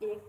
1